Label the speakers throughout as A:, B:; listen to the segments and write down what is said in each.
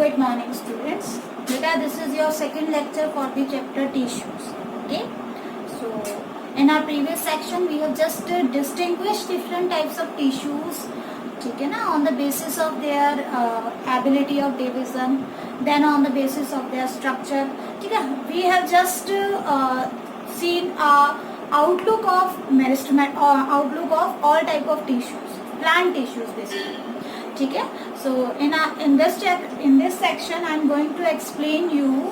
A: Good morning, students. Beta, this is your second lecture for the chapter tissues. Okay. So, in our previous section, we have just distinguished different types of tissues. ठीक है ना? On the basis of their ability of division, then on the basis of their structure. ठीक है? We have just seen outlook of meristematic outlook of all type of tissues, plant tissues basically. ठीक है. So in this section I am going to explain you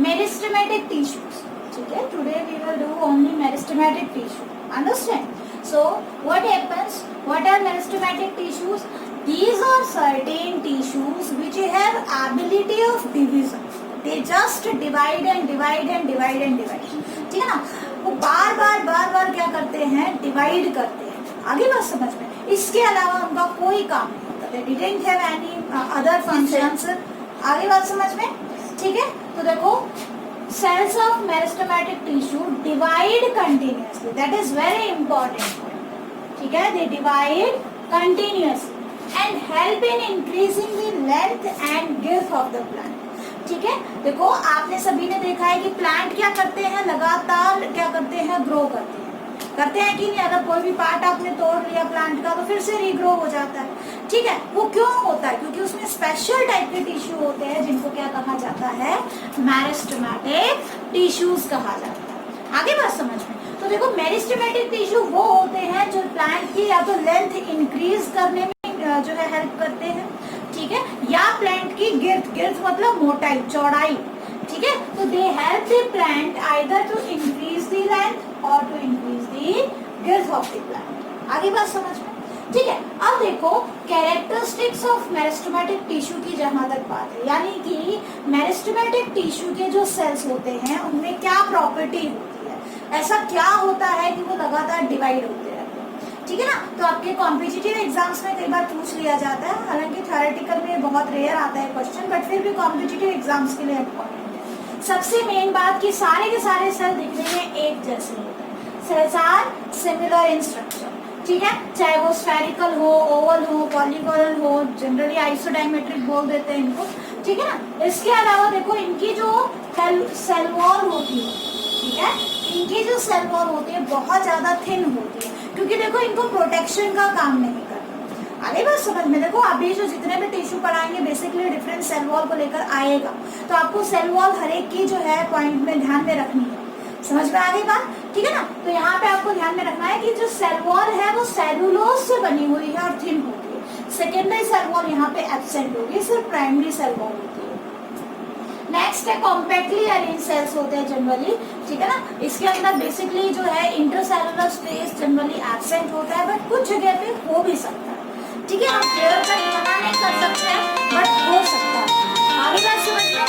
A: meristematic tissues. ठीक है. Today we will do only meristematic tissue. Understand? So what happens? What are meristematic tissues? These are certain tissues which have ability of division. They just divide and divide and divide and divide. ठीक है ना? वो बार बार क्या करते हैं? Divide करते हैं. आगे बात समझ में. इसके अलावा उनका कोई काम नहीं. They didn't have any other functions. आगे बात समझ में. ठीक है. तो देखो cells of meristematic tissue divide continuously. That is very important. ठीक है. They divide continuously and help in increasing the length and girth of the plant. ठीक है. देखो आपने सभी ने देखा है कि प्लांट क्या करते हैं, लगातार क्या करते हैं, ग्रो करते हैं कि नहीं. अगर कोई भी पार्ट आपने तोड़ लिया प्लांट का तो फिर से रीग्रो हो जाता है. ठीक है. वो क्यों होता है? क्योंकि उसमें स्पेशल टाइप के टिश्यू होते हैं जिनको क्या कहा जाता है, मेरिस्टेमेटिक टिश्यूज कहा जाता है. आगे बात समझ में. तो देखो मेरिस्टेमेटिक टिश्यू वो होते हैं जो प्लांट की या तो लेंथ इंक्रीज करने में जो है हेल्प करते हैं. ठीक है. या प्लांट की गिर्थ मतलब मोटाई, चौड़ाई. ठीक है. तो they help the plant either to increase the length और to increase the girth of the plant. आगे बात समझ में. ठीक है. अब देखो कैरेक्टरिस्टिक्स ऑफ मेरिस्टेमेटिक टिश्यू की जहां तक बात है, यानी कि मेरिस्टेमेटिक टिश्यू के जो सेल्स होते हैं उनमें क्या प्रॉपर्टी होती है, ऐसा क्या होता है कि वो लगातार डिवाइड होते रहते हैं. ठीक है ना. तो आपके कॉम्पिटिटिव एग्जाम्स में कई बार पूछ लिया जाता है. हालांकि थ्योरेटिकल में बहुत रेयर आता है क्वेश्चन, बट फिर भी कॉम्पिटिटिव एग्जाम्स के लिए इम्पोर्टेंट है. सबसे मेन बात कि सारे के सारे सेल दिखने में एक जैसे होते हैं. Cells are similar in structure. ठीक है. चाहे वो स्फेरिकल हो, ओवल हो, पॉलीगोनल हो, जनरली आइसोडायमेट्रिक बोल देते हैं इनको. ठीक है ना. इसके अलावा देखो इनकी जो सेल वॉल होती है, ठीक है, इनकी जो सेल वॉल होती है बहुत ज्यादा थिन होती है, क्योंकि देखो इनको प्रोटेक्शन का काम नहीं करता. आगे बात समझ में. देखो अभी जो जितने भी टिश्यू पढ़ाएंगे बेसिकली डिफरेंट सेल वॉल को लेकर आएगा, तो आपको सेल वॉल हर एक की जो है पॉइंट में ध्यान में रखनी है. समझ में आ गई बात. ठीक है ना. तो यहाँ पे आपको ध्यान में रखना है कि जो सेल वॉल है वो सेलुलोज से बनी हुई है और थिन होती है. सेकेंडरी सेल वॉल यहाँ पे एब्सेंट होगी, सिर्फ प्राइमरी सेल वॉल होती है. नेक्स्ट है कॉम्पैक्टली अरेंज सेल्स होते हैं जनरली. ठीक है ना. इसके अंदर बेसिकली जो है इंटरसेलुलर स्पेस जनरली एब्सेंट होता है, बट कुछ जगह पे हो भी सकता है. ठीक है. हम क्लियर कट मना नहीं कर सकते हैं, बट हो सकता है. आगे बात समझ में.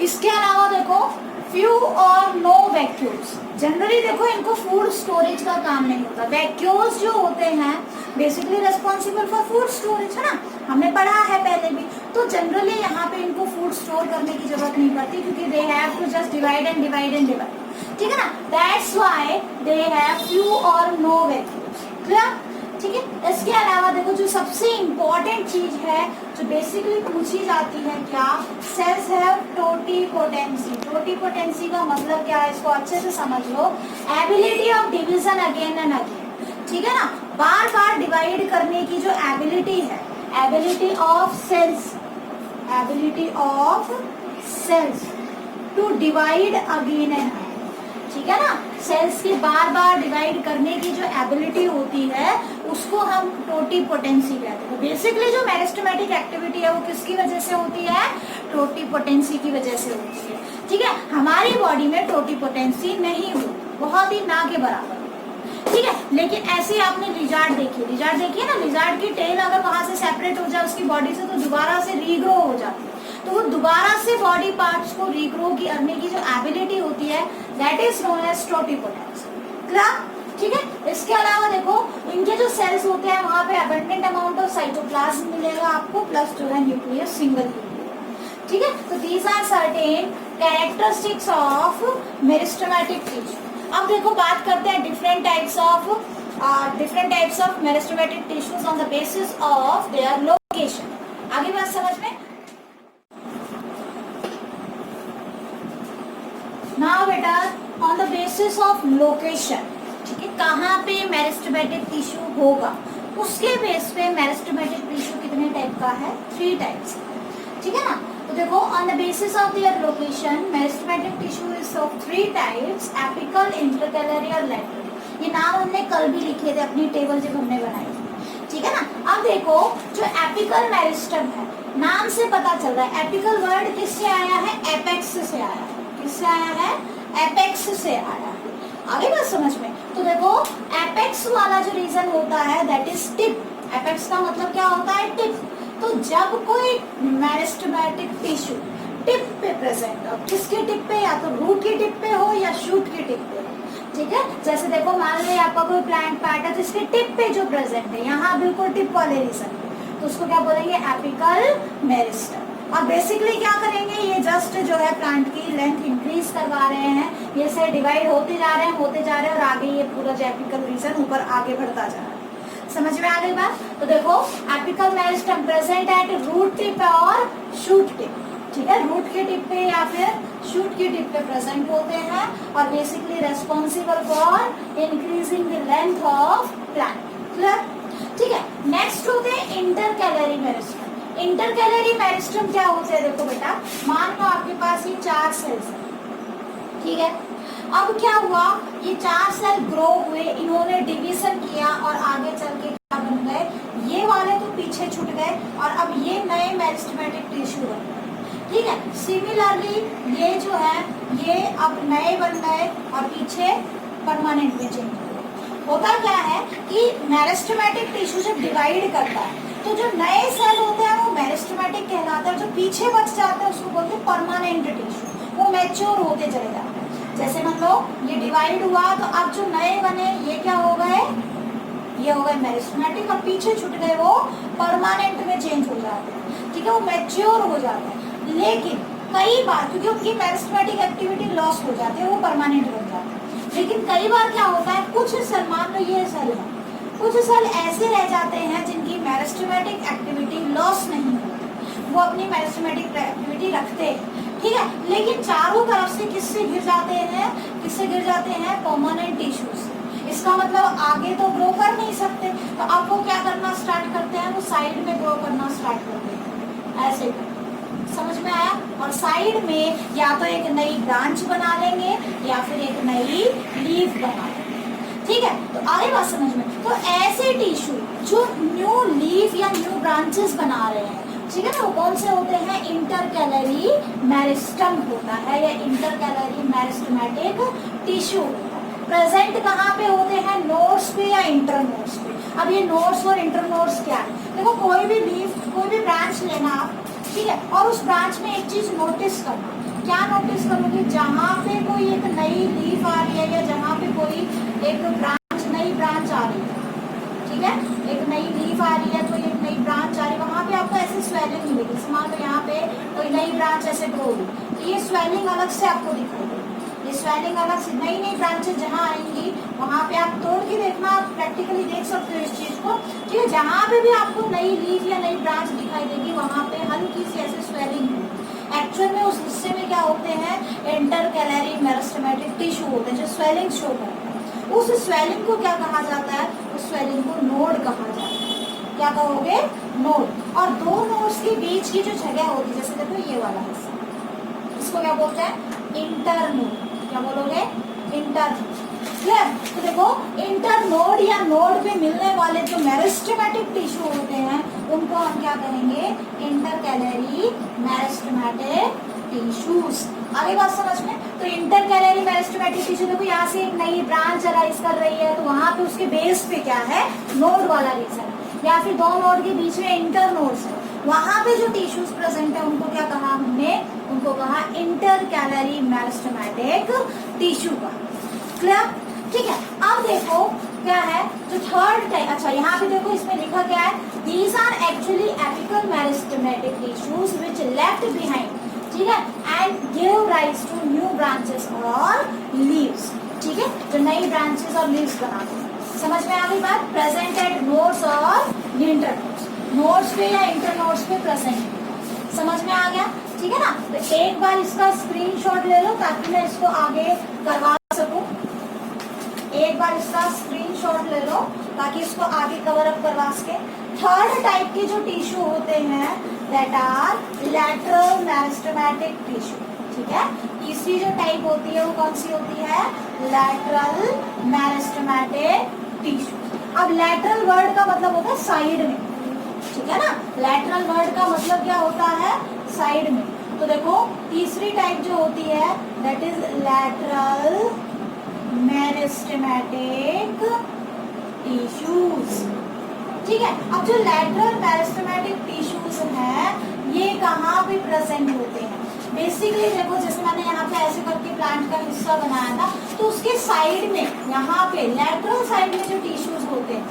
A: इसके अलावा देखो फ्यू और नो वैक्यूल्स. जनरली देखो इनको फूड स्टोरेज का काम नहीं होता. वैक्यूल्स जो होते हैं basically responsible for food storage, है ना. हमने पढ़ा है पहले भी. तो जनरली यहाँ पे इनको फूड स्टोर करने की जरूरत नहीं पड़ती, क्योंकि they have to just divide and divide and divide. ठीक है ना. That's why they have few और नो वैक्यूल्स. क्लियर. ठीक है. इसके अलावा देखो जो सबसे इम्पोर्टेंट चीज है जो बेसिकली पूछी जाती है, क्या सेल्स हैव टोटिपोटेंसी. टोटिपोटेंसी का मतलब क्या है, इसको अच्छे से समझ लो. Ability of division again and again. ठीक है ना. बार बार डिवाइड करने की जो एबिलिटी है, ability of cells to divide again and again. ठीक है ना. सेल्स की बार बार डिवाइड करने की जो एबिलिटी होती है उसको हम टोटिपोटेंसी कहते हैं. बेसिकली जो मेरिस्टेमेटिक एक्टिविटी है वो किसकी वजह से होती है, टोटिपोटेंसी की वजह से होती है. ठीक है. हमारी बॉडी में टोटिपोटेंसी नहीं होती, बहुत ही ना के बराबर. ठीक है. लेकिन ऐसे आपने लिजार्ड देखिए ना. लिजार्ड की टेल अगर वहां से सेपरेट हो जाए उसकी बॉडी से, तो दोबारा से रीग्रो हो जाती है. तो वो दोबारा से बॉडी पार्ट्स को रीग्रो करने की जो एबिलिटी होती है that is known as totipotency. Clear. ठीक है. इसके अलावा देखो इनके जो सेल्स होते हैं वहां पे अबंडेंट अमाउंट ऑफ साइटोप्लाज्म मिलेगा आपको, प्लस जो है न्यूक्लियस सिंगल मिलेगा. ठीक है. तो these are certain characteristics of meristematic tissue. अब देखो बात करते हैं different types of meristematic tissues on the basis of their location. आगे बात समझ में। नाउ बेटा on the basis of location, ठीक है, कहाँ पे मेरिस्टेमेटिक टिश्यू होगा उसके बेस पे मेरिस्टेमेटिक टिश्यू कितने टाइप का है, 3 टाइप्स, ठीक है ना। तो देखो on the basis of their location meristematic tissue is of 3 types, apical, intercalary और लैटरल। ये नाम हमने कल भी लिखे थे अपनी टेबल जब हमने बनाई थी, ठीक है ना। अब देखो जो एपिकल मेरिस्टम है, नाम से पता चल रहा है एपिकल वर्ड किससे आया है, एपेक्स से आया है। किससे आया है, एपेक्स से आया है। आगे बात समझ में। तो देखो एपेक्स वाला जो रीजन होता है दैट इज टिप। एपेक्स का मतलब क्या होता है, टिप। तो जब कोई मेरिस्टेमेटिक टिश्यू टिप पे प्रेजेंट हो, किसके टिप पे, या तो रूट की टिप पे हो या शूट की टिप पे हो, ठीक है। जैसे देखो मान लो आपका कोई प्लांट पार्ट है जिसके टिप पे जो प्रेजेंट है, यहाँ बिल्कुल टिप वाले रीजन पे, तो उसको क्या बोलेंगे, एपिकल मेरिस्टम। और बेसिकली क्या करेंगे, ये जस्ट जो है प्लांट की लेंथ इंक्रीज करवा रहे हैं, ये से डिवाइड होते जा रहे हैं और आगे ये पूरा जो एपिकल रीजन ऊपर आगे बढ़ता जा रहा है। समझ में आ गई बात। तो देखो apical meristem present at root tip और शूट टिप, ठीक है, रूट के टिप पे या फिर शूट की टिप पे प्रेजेंट होते हैं और basically responsible for increasing the length of plant. Clear, ठीक है। नेक्स्ट होते हैं इंटरकैलरी मेरिस्टम। इंटरकैलरी मेरिस्टम क्या होते हैं, देखो बेटा मान लो आपके पास ये 4 सेल्स है, ठीक है। अब क्या हुआ, ये 4 सेल ग्रो हुए, इन्होंने डिवीजन किया और आगे चल के क्या बन गए, ये वाले तो पीछे छूट गए और अब ये नए मेरिस्टेमेटिक टिश्यू बन गए, ठीक है। सिमिलरली ये जो है ये अब नए बन गए और पीछे परमानेंट में चेंज हो। होता क्या है कि मेरिस्टेमेटिक टिश्यू जब डिवाइड करता है तो जो नए सेल होते हैं वो मेरिस्टेमेटिक कहलाते हैं, जो पीछे बच जाते हैं उसको बोलते हैं परमानेंट टिश्यू। वो मैच्योर होते चले जाते हैं। जैसे मान लो ये डिवाइड हुआ तो अब जो नए बने ये क्या हो गए, ये हो गए मेरिस्टेमेटिक और पीछे छूट गए वो परमानेंट में चेंज हो जाते हैं, ठीक है, वो मैच्योर हो जाते हैं। लेकिन कई बार क्योंकि उनकी मेरिस्टेमेटिक एक्टिविटी लॉस हो जाती है, वो परमानेंट बन जाते हैं। लेकिन कई बार क्या होता है, कुछ सेल, मान लो ये सेल है, कुछ सेल ऐसे रह जाते हैं जिनकी मेरिस्टेमेटिक एक्टिविटी लॉस नहीं होती, वो अपनी मेरिस्टेमेटिक एक्टिविटी रखते हैं, ठीक है। लेकिन चारों तरफ से किससे घिर जाते हैं, परमानेंट टिश्यूज। इसका मतलब आगे तो ग्रो कर नहीं सकते, तो अब वो क्या करना स्टार्ट करते हैं, वो साइड में ग्रो करना स्टार्ट करते हैं, ऐसे करते। समझ में आया। और साइड में या तो एक नई ब्रांच बना लेंगे या फिर एक नई लीफ बना लेंगे, ठीक है। तो आगे बात समझ में। तो ऐसे टिश्यू जो न्यू लीफ या न्यू ब्रांचेस बना रहे हैं, ठीक है ना, वो कौन से होते हैं, इंटरकैलरी मेरिस्टम होता है या इंटरकैलरी मेरिस्टेमेटिक टिश्यू। प्रेजेंट कहाँ पे होते हैं, नोड्स पे या इंटरनोड्स पे। अब ये नोड्स और इंटरनोड्स क्या है, देखो कोई भी लीफ, कोई भी ब्रांच लेना आप, ठीक है, और उस ब्रांच में एक चीज नोटिस करना। क्या नोटिस करोगे, जहाँ पे कोई एक नई लीफ आ रही है या जहाँ पे कोई एक ब्रांच, नई ब्रांच आ रही है, ठीक है, एक नई लीफ आ रही है तो एक नई ब्रांच आ रही है, वहाँ पे आपको ऐसे स्वेलिंग मिलेगी। मान लो यहाँ पे कोई नई ब्रांच ऐसे ग्रो हुई तो ये स्वेलिंग अलग से आपको दिखाई देगी। ये स्वेलिंग अलग से, नई नई ब्रांचेस जहाँ आएंगी वहाँ पे आप तोड़ के देखना, आप प्रैक्टिकली देख सकते हो इस चीज को, ठीक है। जहाँ पे भी आपको नई लीफ या नई ब्रांच दिखाई देगी वहाँ पे हल्की सी ऐसे स्वेलिंग होगी। एक्चुअल में उस हिस्से में क्या होते हैं, इंटरकैलरी मेरिस्टेमेटिक टिश्यू होते हैं जो स्वेलिंग शो करते हैं। उस स्वेलिंग को क्या कहा जाता है, उस स्वेलिंग को नोड कहा जाता है। क्या कहोगे, नोड। और दो नोड्स के बीच की जो जगह होती है, जैसे देखो ये वाला हिस्सा, इसको क्या बोलते हैं, इंटरनोड। क्या बोलोगे, इंटरनोड। क्लियर। तो देखो इंटरनोड या नोड पे मिलने वाले जो मेरिस्टेमेटिक टिश्यू होते हैं उनको हम क्या कहेंगे, इंटरकैलरी मेरिस्टेमेटिक टिश्यूज। आगे बात समझ में। तो इंटरकैलरी मेरिस्टेमेटिक टिश्यू देखो यहाँ से एक नई ब्रांच अराइज कर रही है तो वहाँ पे उसके बेस पे क्या है, नोड वाला रीजन है, या फिर दो नोड के बीच में इंटरनोड्स है, वहाँ पे जो टिश्यूज प्रेजेंट है उनको क्या कहा हमने, उनको कहा इंटरकैलरी मेरिस्टेमेटिक टिश्यू का। क्लियर, ठीक है। अब देखो क्या है जो थर्ड टाइप, अच्छा यहाँ पे देखो इसमें लिखा क्या है, these are actually apical meristematic tissues which left behind, ठीक है, and give rise to new branches और लीव्स, ठीक है। जो नई ब्रांचेस और लीव्स बनाते हैं। समझ में आ गई बात? प्रेजेंट एट नोड्स और इंटर नोड्स पे या इंटर नोड्स पे प्रेजेंट। समझ में आ गया? ठीक है ना? तो एक बार इसका स्क्रीनशॉट ले लो ताकि मैं इसको आगे करवा सकूं। एक बार इसका स्क्रीनशॉट ले लो ताकि इसको आगे कवर अप करवा सके। थर्ड टाइप के जो टिश्यू होते हैं that are lateral meristematic tissue. ठीक है, तीसरी जो टाइप होती है वो कौन सी होती है? Lateral meristematic tissue. अब लैटरल वर्ड का मतलब होता है साइड में। ठीक है ना? लैटरल वर्ड का मतलब क्या होता है? साइड में। तो देखो तीसरी टाइप जो होती है that is lateral meristematic tissues. ठीक है, अब जो लैटरल मेरिस्टेमेटिक टिश्यूज हैं ये कहाँ पे प्रेजेंट होते हैं? बेसिकली देखो जैसे मैंने यहाँ पे ऐसे करके प्लांट का हिस्सा बनाया था तो उसके साइड में यहाँ पे लैटरल साइड में जो टिश्यूज होते हैं,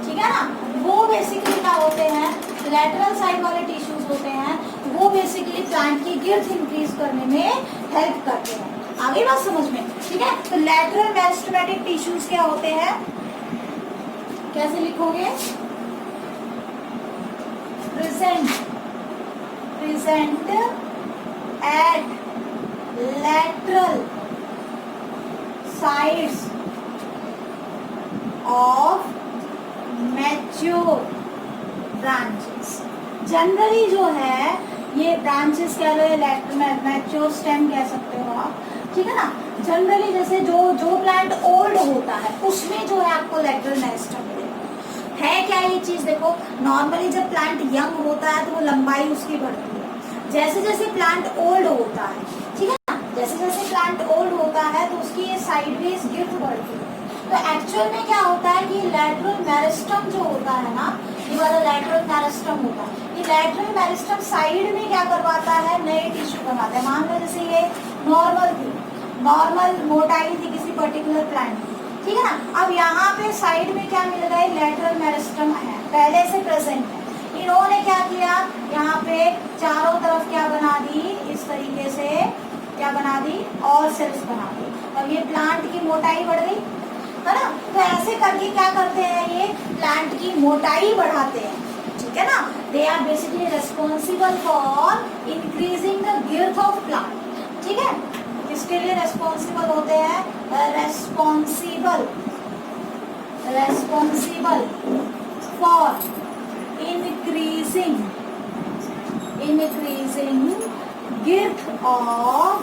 A: ठीक है ना, वो बेसिकली क्या होते हैं? लैटरल साइड वाले टिश्यूज होते हैं वो बेसिकली प्लांट की गिर्थ इंक्रीज करने में हेल्प करते हैं। आगे बात समझ में? ठीक है, तो लैटरल मेरिस्टेमेटिक टिश्यूज क्या होते हैं? कैसे लिखोगे? Present at lateral sides of mature branches। Generally जो है ये ब्रांचेस कह लो या मैच्योर स्टेम कह सकते हो आप। ठीक है ना? जनरली जैसे जो प्लांट ओल्ड होता है उसमें जो है आपको लैटरल मेरिस्टेम मिलेगा। है क्या ये चीज? देखो नॉर्मली जब प्लांट यंग होता है तो वो लंबाई उसकी बढ़ती है। जैसे जैसे प्लांट ओल्ड होता है, ठीक है ना, जैसे जैसे प्लांट ओल्ड होता है तो उसकी ये साइडवेज गिर्थ बढ़ती है। तो एक्चुअल में क्या होता है कि लैटरल मेरिस्टेम जो होता है ना, ये वाला लैटरल मेरिस्टेम होता है, ये लैटरल मेरिस्टेम साइड में क्या करवाता है? नए टिश्यू बनवाता है। मान लो जैसे ये नॉर्मल थी, नॉर्मल मोटाई थी किसी पर्टिकुलर प्लांट की, ठीक है ना, अब यहाँ पे साइड में क्या मिल गए? लैटरल मेरिस्टेम है, पहले से प्रेजेंट है। इन्होंने क्या किया? यहाँ पे चारों तरफ क्या बना दी? इस तरीके से क्या बना दी? और सेल्स बना दी और ये प्लांट की मोटाई बढ़ गई, है ना? तो ऐसे करके क्या करते हैं? ये प्लांट की मोटाई बढ़ाते हैं। ठीक है ना? They are basically responsible for increasing the girth of plant. ठीक है, किसके लिए रेस्पॉन्सिबल होते हैं? Responsible for increasing girth of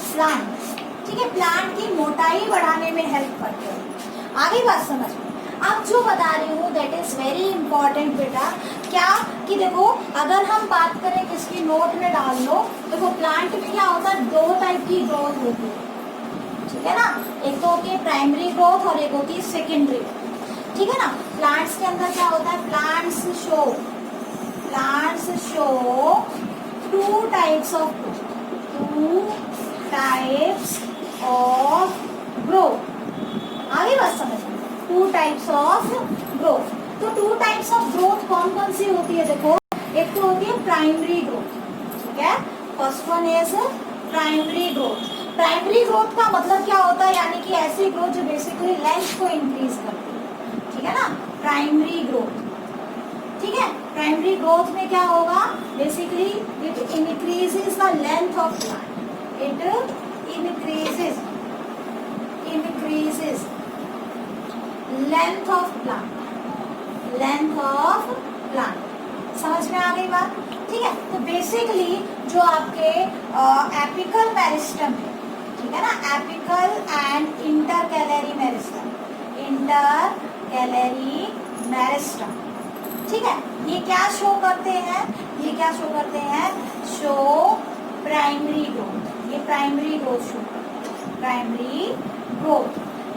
A: plant। ठीक है, प्लांट की मोटाई बढ़ाने में हेल्प करते हैं। आगे बात समझ में? अब जो बता रही हूँ दैट इज वेरी इंपॉर्टेंट बेटा। क्या कि देखो अगर हम बात करें किसकी नोट में डाल लो, देखो प्लांट में क्या होता है? दो टाइप की ग्रोथ होती है। ठीक है ना? एक तो होती है प्राइमरी ग्रोथ और एक होती है सेकेंडरी। ठीक है ना? प्लांट्स के अंदर क्या होता है? Plants show two types of growth. आगे बात समझ में? Two types of growth. तो टू टाइप्स ऑफ ग्रोथ कौन कौन सी होती है? देखो एक तो होती है प्राइमरी ग्रोथ। ठीक है, first one is primary growth. Primary growth का मतलब क्या होता है? यानी कि ऐसी ग्रोथ जो बेसिकली लेंथ को इंक्रीज करती है। ठीक है ना? Primary growth. ठीक है, प्राइमरी ग्रोथ में क्या होगा? Basically it increases the length of plant. It increases length of plant. समझ में आ गई बात? ठीक है, तो बेसिकली जो आपके एपिकल मेरिस्टेम है, ठीक है ना, एपिकल एंड इंटरकैलरी मेरिस्टेम, ठीक है, ये क्या शो करते हैं? Show primary growth. ये प्राइमरी ग्रोथ शो करते हैं, प्राइमरी ग्रोथ।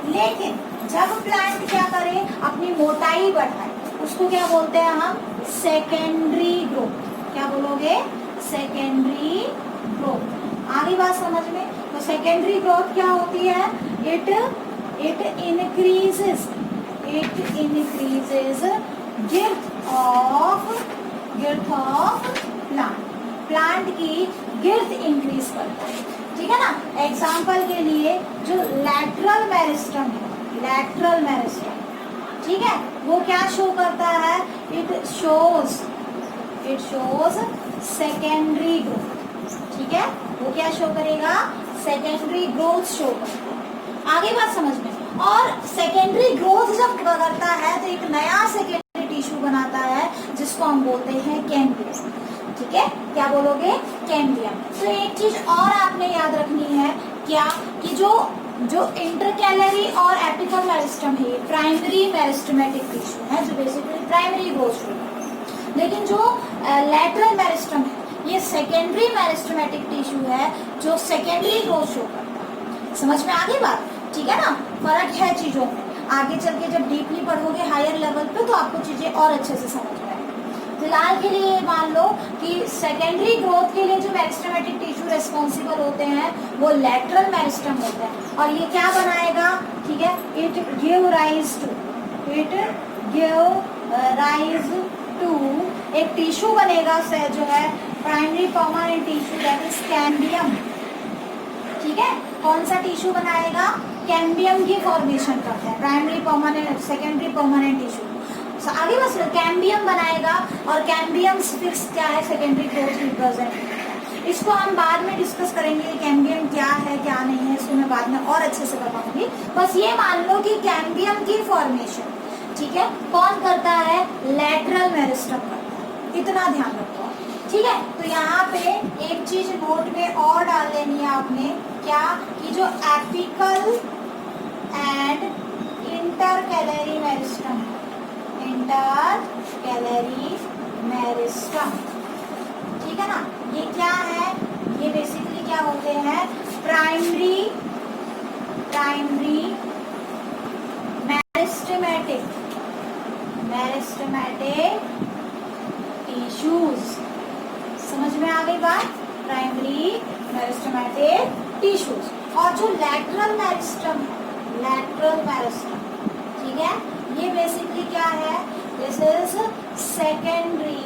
A: लेकिन जब प्लांट क्या करे? अपनी मोटाई बढ़ाए, उसको क्या बोलते हैं हम? Secondary growth. क्या बोलोगे? Secondary growth. आगे बात समझ में? तो सेकेंडरी ग्रोथ क्या होती है? It increases girth of plant की गिर्थ इंक्रीज करता है। ठीक है ना। एग्जाम्पल के लिए जो लैटरल मेरिस्टम है, लैटरल मेरिस्टम, ठीक है, वो क्या शो करता है, इट शोज सेकेंडरी ग्रोथ, ठीक है, वो क्या शो करेगा, सेकेंडरी ग्रोथ शो करता है। आगे बात समझ में। और सेकेंडरी ग्रोथ जब करता है तो एक नया सेकेंडरी टिश्यू बनाता है जिसको हम बोलते हैं कैम्बियम, ठीक है, क्या बोलोगे, कैम्बियम। तो एक चीज और आपने याद रखनी है, क्या, कि जो इंटरकैलरी और एपिकल मेरिस्टम है ये प्राइमरी मेरिस्टमेटिक टिश्यू है जो बेसिकली प्राइमरी ग्रोथ शो करता है, लेकिन जो लैटरल मेरिस्टम है ये सेकेंडरी मेरिस्टमेटिक टिश्यू है जो सेकेंडरी ग्रोथ शो करता है। समझ में आ गई बात, ठीक है ना, फर्क है चीजों में। आगे चल के जब डीपली पढ़ोगे हायर लेवल पे तो आपको चीजें और अच्छे से समझ में आएगी। फिलहाल के लिए मान लो कि सेकेंडरी ग्रोथ के लिए जो मेरिस्टमेटिक टिश्यू रेस्पॉन्सिबल होते हैं वो लैटरल मेरिस्टम होते हैं, और ये क्या बनाएगा, ठीक है, इट गिव राइज टू एक टिश्यू बनेगा से जो है primary permanent tissue, that is cambium, ठीक है। कौन सा टिश्यू बनाएगा, कैम्बियम की फॉर्मेशन करते हैं, primary permanent secondary permanent tissue. आगे बस कैम्बियम बनाएगा, और कैम्बियम फिक्स क्या है, सेकेंडरी ग्रोथ रिप्रेजेंट। इसको हम बाद में डिस्कस करेंगे, कैम्बियम क्या है क्या नहीं है, इसको मैं बाद में और अच्छे से बताऊंगी। बस ये मान लो कि कैम्बियम की फॉर्मेशन, ठीक है, कौन करता है, लैटरल मेरिस्टम करता है, इतना ध्यान रखो, ठीक है। तो यहाँ पे एक चीज नोट में और डाल लेनी है आपने, क्या, कि जो apical and intercalary meristem, intercalary meristem, ठीक है ना, ये क्या है, ये बेसिकली क्या होते हैं, प्राइमरी मेरिस्टमेटिक टिश्यूज। समझ में आ गई बात, प्राइमरी मेरिस्टमेटिक टिश्यूज। और जो लैटरल मेरिस्टम है, लैटरल मेरिस्टम, ठीक है, ये बेसिकली क्या है, this is secondary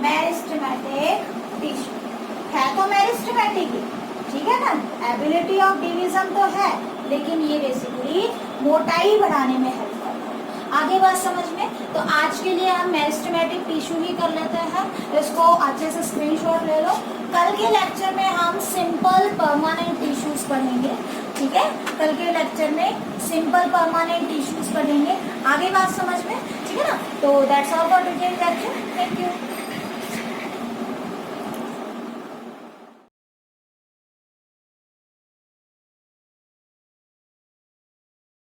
A: meristematic tissue, है तो मेरिस्टमेटिक ही, ठीक है ना, एबिलिटी ऑफ डिवीजन तो है, लेकिन ये बेसिकली मोटाई बढ़ाने में हेल्प करता है। आगे बात समझ में। तो आज के लिए हम मेरिस्टमेटिक टिश्यू ही कर लेते हैं, इसको अच्छे से स्क्रीनशॉट ले लो। कल के लेक्चर में हम सिंपल परमानेंट टिश्यूज पढ़ेंगे, ठीक है, कल के लेक्चर में सिंपल परमानेंट टिश्यूज पढ़ेंगे। आगे बात समझ में, ठीक है ना। तो that's all for today's lecture, thank you.